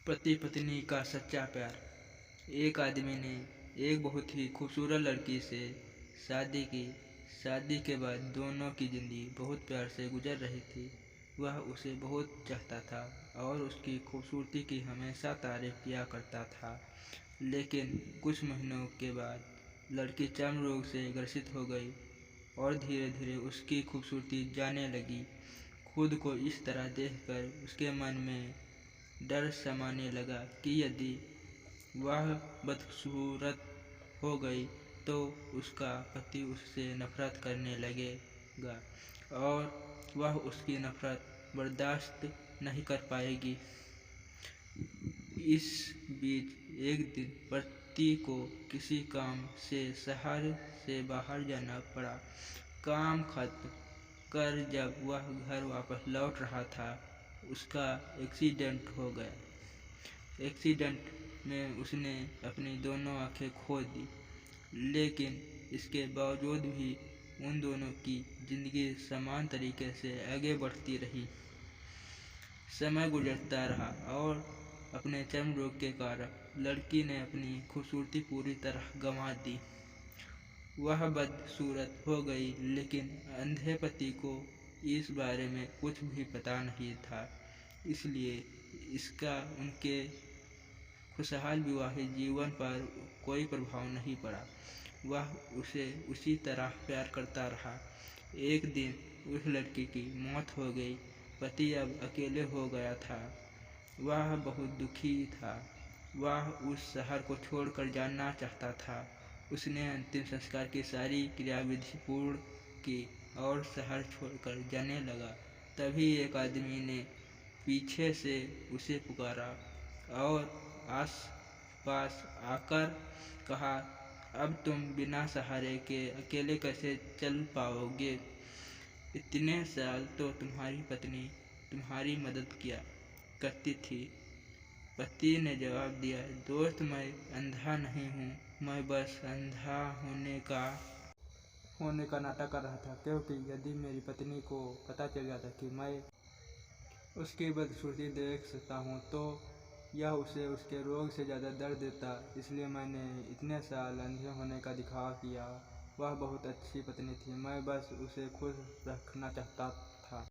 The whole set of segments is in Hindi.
पति पत्नी का सच्चा प्यार। एक आदमी ने एक बहुत ही खूबसूरत लड़की से शादी की। शादी के बाद दोनों की ज़िंदगी बहुत प्यार से गुजर रही थी। वह उसे बहुत चाहता था और उसकी खूबसूरती की हमेशा तारीफ किया करता था। लेकिन कुछ महीनों के बाद लड़की चर्म रोग से ग्रसित हो गई और धीरे धीरे उसकी खूबसूरती जाने लगी। खुद को इस तरह देखकर उसके मन में डर समाने लगा कि यदि वह बदसूरत हो गई तो उसका पति उससे नफरत करने लगेगा और वह उसकी नफरत बर्दाश्त नहीं कर पाएगी। इस बीच एक दिन पति को किसी काम से शहर से बाहर जाना पड़ा। काम खत्म कर जब वह घर वापस लौट रहा था, उसका एक्सीडेंट हो गया। एक्सीडेंट में उसने अपनी दोनों आंखें खो दी, लेकिन इसके बावजूद भी उन दोनों की जिंदगी समान तरीके से आगे बढ़ती रही। समय गुजरता रहा और अपने चर्म रोग के कारण लड़की ने अपनी खूबसूरती पूरी तरह गंवा दी। वह बदसूरत हो गई, लेकिन अंधे पति को इस बारे में कुछ भी पता नहीं था, इसलिए इसका उनके खुशहाल विवाहित जीवन पर कोई प्रभाव नहीं पड़ा। वह उसे उसी तरह प्यार करता रहा। एक दिन उस लड़की की मौत हो गई। पति अब अकेले हो गया था। वह बहुत दुखी था। वह उस शहर को छोड़कर जाना चाहता था। उसने अंतिम संस्कार की सारी क्रियाविधि पूर्ण की और शहर छोड़कर जाने लगा। तभी एक आदमी ने पीछे से उसे पुकारा और आस पास आकर कहा, अब तुम बिना सहारे के अकेले कैसे चल पाओगे? इतने साल तो तुम्हारी पत्नी तुम्हारी मदद किया करती थी। पति ने जवाब दिया, दोस्त, मैं अंधा नहीं हूँ, मैं बस अंधा होने का नाटक कर रहा था, क्योंकि यदि मेरी पत्नी को पता चल जाता कि मैं उसकी बदसूरती देख सकता हूँ तो यह उसे उसके रोग से ज़्यादा दर्द देता। इसलिए मैंने इतने साल अंधे होने का दिखावा किया। वह बहुत अच्छी पत्नी थी, मैं बस उसे खुश रखना चाहता था।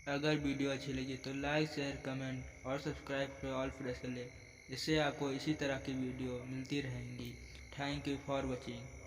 अगर वीडियो अच्छी लगी तो लाइक, शेयर, कमेंट और सब्सक्राइब पे ऑल प्रेस कर ले। इससे आपको इसी तरह की वीडियो मिलती रहेंगी। Thank you for watching.